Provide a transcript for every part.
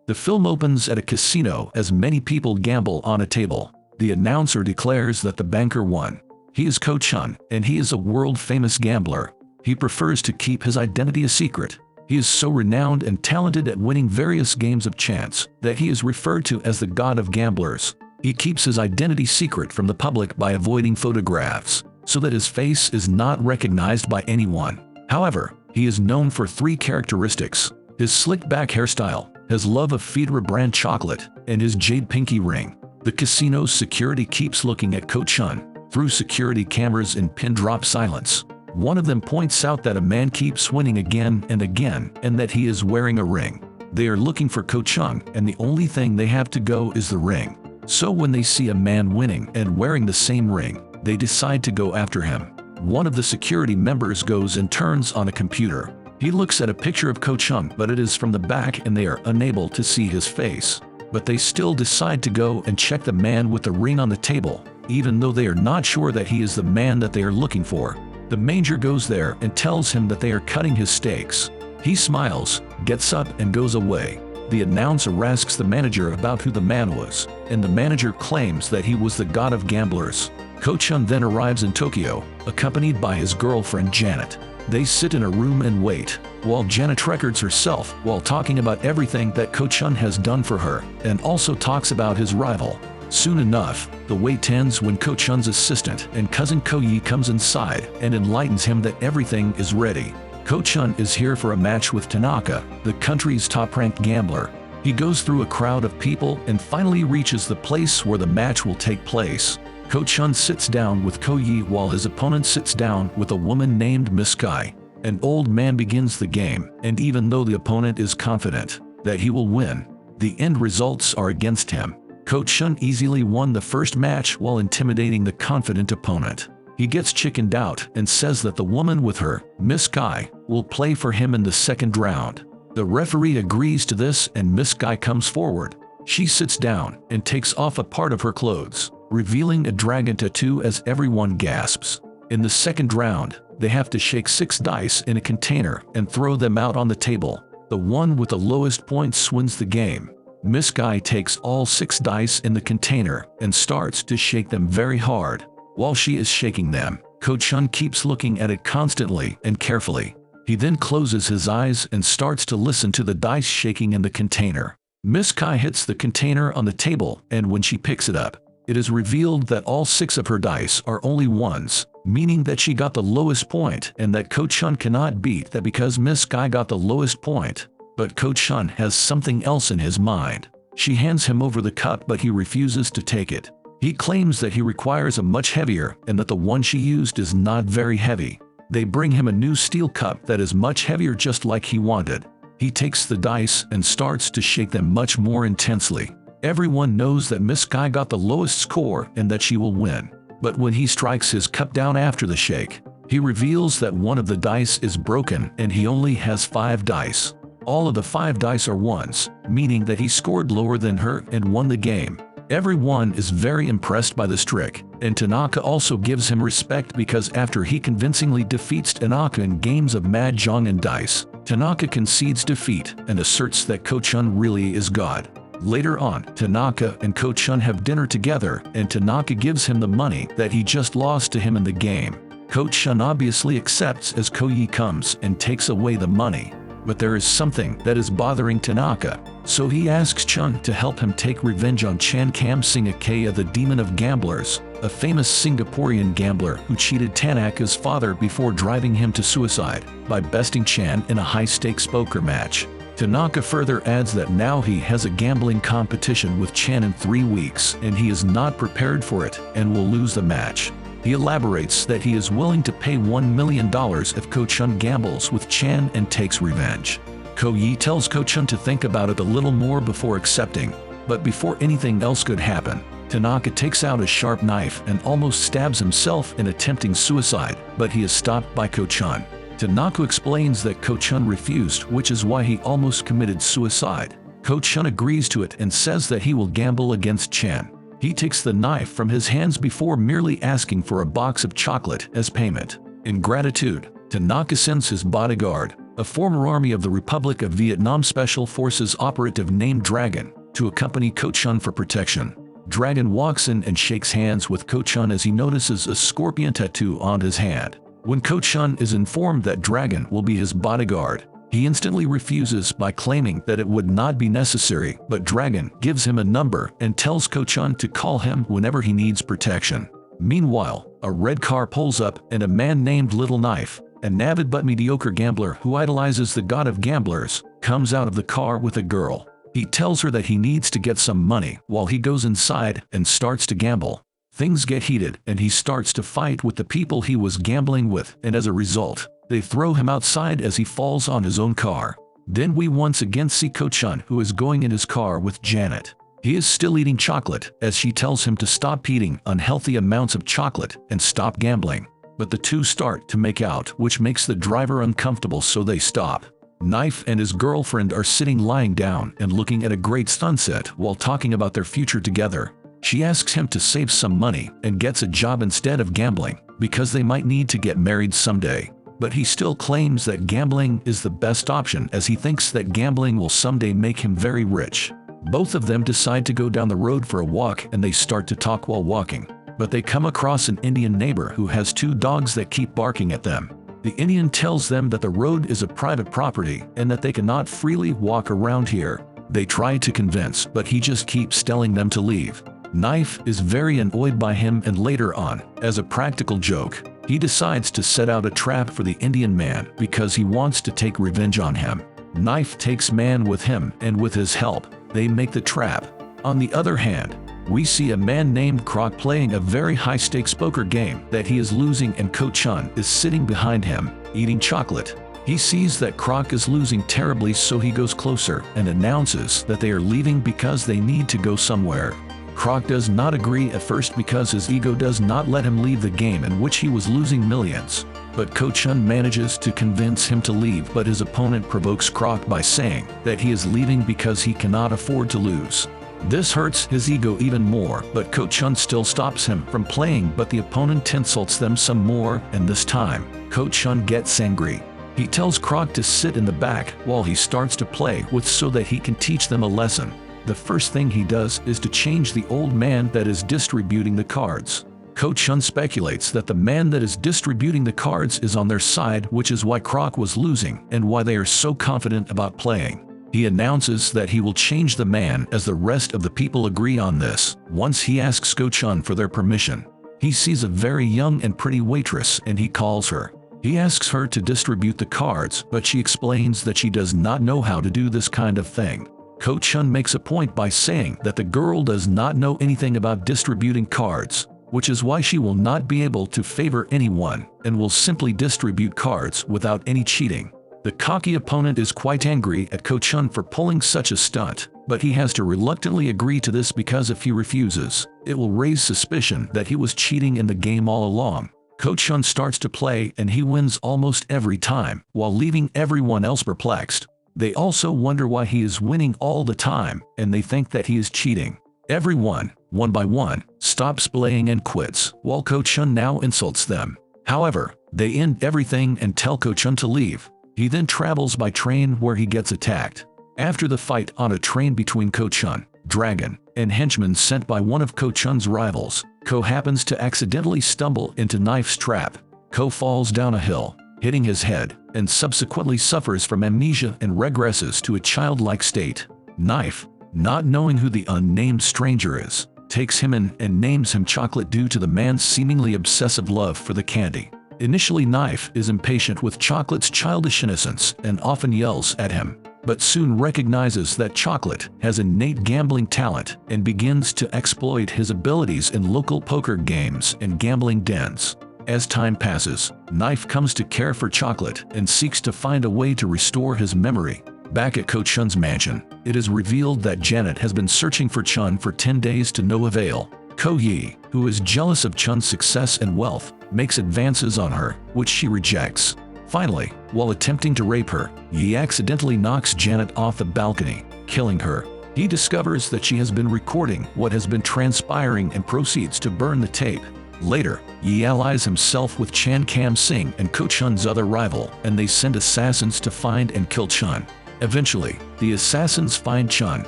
The film opens at a casino as many people gamble on a table. The announcer declares that the banker won. He is Ko Chun, and he is a world-famous gambler. He prefers to keep his identity a secret. He is so renowned and talented at winning various games of chance that he is referred to as the god of gamblers. He keeps his identity secret from the public by avoiding photographs, so that his face is not recognized by anyone. However, he is known for 3 characteristics: his slick-back hairstyle, his love of Fedra brand chocolate, and his jade pinky ring. The casino's security keeps looking at Ko Chun through security cameras in pin-drop silence. One of them points out that a man keeps winning again and again, and that he is wearing a ring. They are looking for Ko Chun, and the only thing they have to go is the ring. So when they see a man winning and wearing the same ring, they decide to go after him. One of the security members goes and turns on a computer. He looks at a picture of Ko Chun, but it is from the back and they are unable to see his face. But they still decide to go and check the man with the ring on the table, even though they are not sure that he is the man that they are looking for. The manager goes there and tells him that they are cutting his stakes. He smiles, gets up and goes away. The announcer asks the manager about who the man was, and the manager claims that he was the god of gamblers. Ko Chun then arrives in Tokyo, accompanied by his girlfriend Janet. They sit in a room and wait, while Janet records herself while talking about everything that Ko Chun has done for her, and also talks about his rival. Soon enough, the wait ends when Ko Chun's assistant and cousin Ko Yi comes inside and enlightens him that everything is ready. Ko Chun is here for a match with Tanaka, the country's top-ranked gambler. He goes through a crowd of people and finally reaches the place where the match will take place. Ko Chun sits down with Ko Yi while his opponent sits down with a woman named Miss Kai. An old man begins the game, and even though the opponent is confident that he will win, the end results are against him. Ko Chun easily won the first match while intimidating the confident opponent. He gets chickened out and says that the woman with her, Miss Kai, will play for him in the second round. The referee agrees to this and Miss Kai comes forward. She sits down and takes off a part of her clothes, revealing a dragon tattoo as everyone gasps. In the second round, they have to shake 6 dice in a container and throw them out on the table. The one with the lowest points wins the game. Miss Kai takes all 6 dice in the container and starts to shake them very hard. While she is shaking them, Ko Chun keeps looking at it constantly and carefully. He then closes his eyes and starts to listen to the dice shaking in the container. Miss Kai hits the container on the table, and when she picks it up, it is revealed that all 6 of her dice are only 1s, meaning that she got the lowest point and that Ko Chun cannot beat that because Miss Kai got the lowest point. But Ko Chun has something else in his mind. She hands him over the cup, but he refuses to take it. He claims that he requires a much heavier and that the one she used is not very heavy. They bring him a new steel cup that is much heavier, just like he wanted. He takes the dice and starts to shake them much more intensely. Everyone knows that Miss Kai got the lowest score and that she will win. But when he strikes his cup down after the shake, he reveals that one of the dice is broken and he only has 5 dice. All of the 5 dice are 1s, meaning that he scored lower than her and won the game. Everyone is very impressed by this trick, and Tanaka also gives him respect because after he convincingly defeats Tanaka in games of mahjong and dice, Tanaka concedes defeat and asserts that Ko Chun really is God. Later on, Tanaka and Ko Chun have dinner together, and Tanaka gives him the money that he just lost to him in the game. Ko Chun obviously accepts as Ko Yi comes and takes away the money. But there is something that is bothering Tanaka, so he asks Chun to help him take revenge on Chan Kam Singakaya, the demon of gamblers, a famous Singaporean gambler who cheated Tanaka's father before driving him to suicide by besting Chan in a high-stakes poker match. Tanaka further adds that now he has a gambling competition with Chan in 3 weeks and he is not prepared for it and will lose the match. He elaborates that he is willing to pay $1 million if Ko Chun gambles with Chan and takes revenge. Ko Yi tells Ko Chun to think about it a little more before accepting, but before anything else could happen, Tanaka takes out a sharp knife and almost stabs himself in attempting suicide, but he is stopped by Ko Chun. Tanaka explains that Ko Chun refused, which is why he almost committed suicide. Ko Chun agrees to it and says that he will gamble against Chan. He takes the knife from his hands before merely asking for a box of chocolate as payment. In gratitude, Tanaka sends his bodyguard, a former Army of the Republic of Vietnam Special Forces operative named Dragon, to accompany Ko Chun for protection. Dragon walks in and shakes hands with Ko Chun as he notices a scorpion tattoo on his hand. When Ko Chun is informed that Dragon will be his bodyguard, he instantly refuses by claiming that it would not be necessary, but Dragon gives him a number and tells Ko Chun to call him whenever he needs protection. Meanwhile, a red car pulls up and a man named Little Knife, an avid but mediocre gambler who idolizes the god of gamblers, comes out of the car with a girl. He tells her that he needs to get some money while he goes inside and starts to gamble. Things get heated and he starts to fight with the people he was gambling with, and as a result, they throw him outside as he falls on his own car. Then we once again see Ko Chun, who is going in his car with Janet. He is still eating chocolate as she tells him to stop eating unhealthy amounts of chocolate and stop gambling. But the two start to make out, which makes the driver uncomfortable, so they stop. Knife and his girlfriend are sitting lying down and looking at a great sunset while talking about their future together. She asks him to save some money and gets a job instead of gambling, because they might need to get married someday. But he still claims that gambling is the best option, as he thinks that gambling will someday make him very rich. Both of them decide to go down the road for a walk and they start to talk while walking. But they come across an Indian neighbor who has two dogs that keep barking at them. The Indian tells them that the road is a private property and that they cannot freely walk around here. They try to convince, but he just keeps telling them to leave. Knife is very annoyed by him, and later on, as a practical joke, he decides to set out a trap for the Indian man because he wants to take revenge on him. Knife takes man with him, and with his help, they make the trap. On the other hand, we see a man named Croc playing a very high-stakes poker game that he is losing, and Ko Chun is sitting behind him, eating chocolate. He sees that Croc is losing terribly, so he goes closer and announces that they are leaving because they need to go somewhere. Croc does not agree at first because his ego does not let him leave the game in which he was losing millions. But Ko Chun manages to convince him to leave, but his opponent provokes Croc by saying that he is leaving because he cannot afford to lose. This hurts his ego even more, but Ko Chun still stops him from playing, but the opponent insults them some more, and this time, Ko Chun gets angry. He tells Croc to sit in the back while he starts to play with so that he can teach them a lesson. The first thing he does is to change the old man that is distributing the cards. Ko Chun speculates that the man that is distributing the cards is on their side, which is why Croc was losing and why they are so confident about playing. He announces that he will change the man as the rest of the people agree on this. Once he asks Ko Chun for their permission, he sees a very young and pretty waitress and he calls her. He asks her to distribute the cards, but she explains that she does not know how to do this kind of thing. Ko Chun makes a point by saying that the girl does not know anything about distributing cards, which is why she will not be able to favor anyone and will simply distribute cards without any cheating. The cocky opponent is quite angry at Ko Chun for pulling such a stunt, but he has to reluctantly agree to this because if he refuses, it will raise suspicion that he was cheating in the game all along. Ko Chun starts to play and he wins almost every time, while leaving everyone else perplexed. They also wonder why he is winning all the time, and they think that he is cheating. Everyone, one by one, stops playing and quits, while Ko Chun now insults them. However, they end everything and tell Ko Chun to leave. He then travels by train where he gets attacked. After the fight on a train between Ko Chun, Dragon, and henchmen sent by one of Ko Chun's rivals, Ko happens to accidentally stumble into Knife's trap. Ko falls down a hill, hitting his head, and subsequently suffers from amnesia and regresses to a childlike state. Knife, not knowing who the unnamed stranger is, takes him in and names him Chocolate due to the man's seemingly obsessive love for the candy. Initially, Knife is impatient with Chocolate's childish innocence and often yells at him, but soon recognizes that Chocolate has innate gambling talent and begins to exploit his abilities in local poker games and gambling dens. As time passes, Knife comes to care for Chocolate and seeks to find a way to restore his memory. Back at Ko Chun's mansion, it is revealed that Janet has been searching for Chun for 10 days to no avail. Ko Yi, who is jealous of Chun's success and wealth, makes advances on her, which she rejects. Finally, while attempting to rape her, Yi accidentally knocks Janet off the balcony, killing her. He discovers that she has been recording what has been transpiring and proceeds to burn the tape. Later, Yi allies himself with Chan Kam Sing and Ko Chun's other rival, and they send assassins to find and kill Chun. Eventually, the assassins find Chun,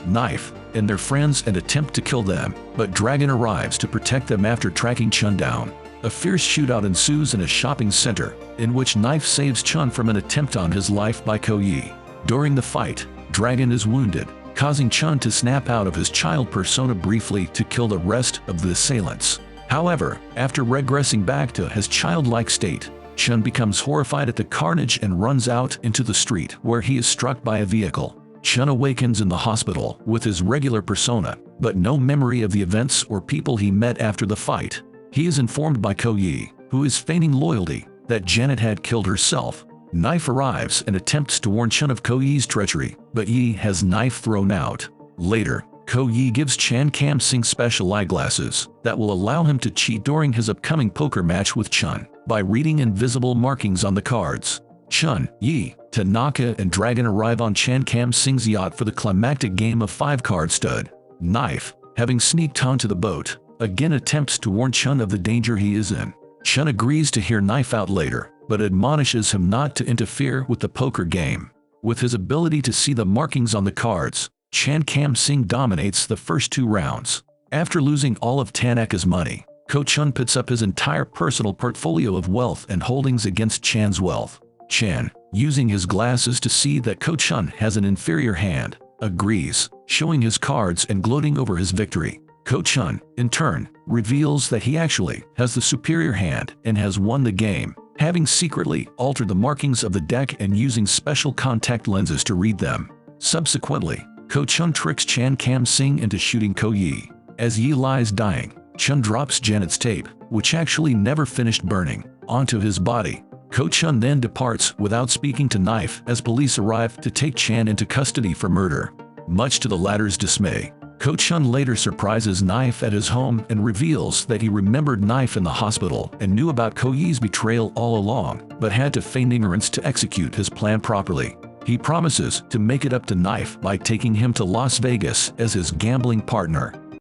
Knife, and their friends and attempt to kill them, but Dragon arrives to protect them after tracking Chun down. A fierce shootout ensues in a shopping center, in which Knife saves Chun from an attempt on his life by Ko Yi. During the fight, Dragon is wounded, causing Chun to snap out of his child persona briefly to kill the rest of the assailants. However, after regressing back to his childlike state, Chun becomes horrified at the carnage and runs out into the street where he is struck by a vehicle. Chun awakens in the hospital with his regular persona, but no memory of the events or people he met after the fight. He is informed by Ko Yi, who is feigning loyalty, that Janet had killed herself. Knife arrives and attempts to warn Chun of Ko Yi's treachery, but Yi has Knife thrown out. Later, Ko Yi gives Chan Kam Sing special eyeglasses that will allow him to cheat during his upcoming poker match with Chun by reading invisible markings on the cards. Chun, Yi, Tanaka, and Dragon arrive on Chan Kam Sing's yacht for the climactic game of 5-card stud. Knife, having sneaked onto the boat, again attempts to warn Chun of the danger he is in. Chun agrees to hear Knife out later, but admonishes him not to interfere with the poker game. With his ability to see the markings on the cards, Chan Kam Sing dominates the first 2 rounds. After losing all of Tanaka's money, Ko Chun puts up his entire personal portfolio of wealth and holdings against Chan's wealth. Chan, using his glasses to see that Ko Chun has an inferior hand, agrees, showing his cards and gloating over his victory. Ko Chun, in turn, reveals that he actually has the superior hand and has won the game, having secretly altered the markings of the deck and using special contact lenses to read them. Subsequently, Ko Chun tricks Chan Kam Sing into shooting Ko Yi. As Yi lies dying, Chun drops Janet's tape, which actually never finished burning, onto his body. Ko Chun then departs without speaking to Knife as police arrive to take Chan into custody for murder. Much to the latter's dismay, Ko Chun later surprises Knife at his home and reveals that he remembered Knife in the hospital and knew about Ko Yi's betrayal all along, but had to feign ignorance to execute his plan properly. He promises to make it up to Knife by taking him to Las Vegas as his gambling partner.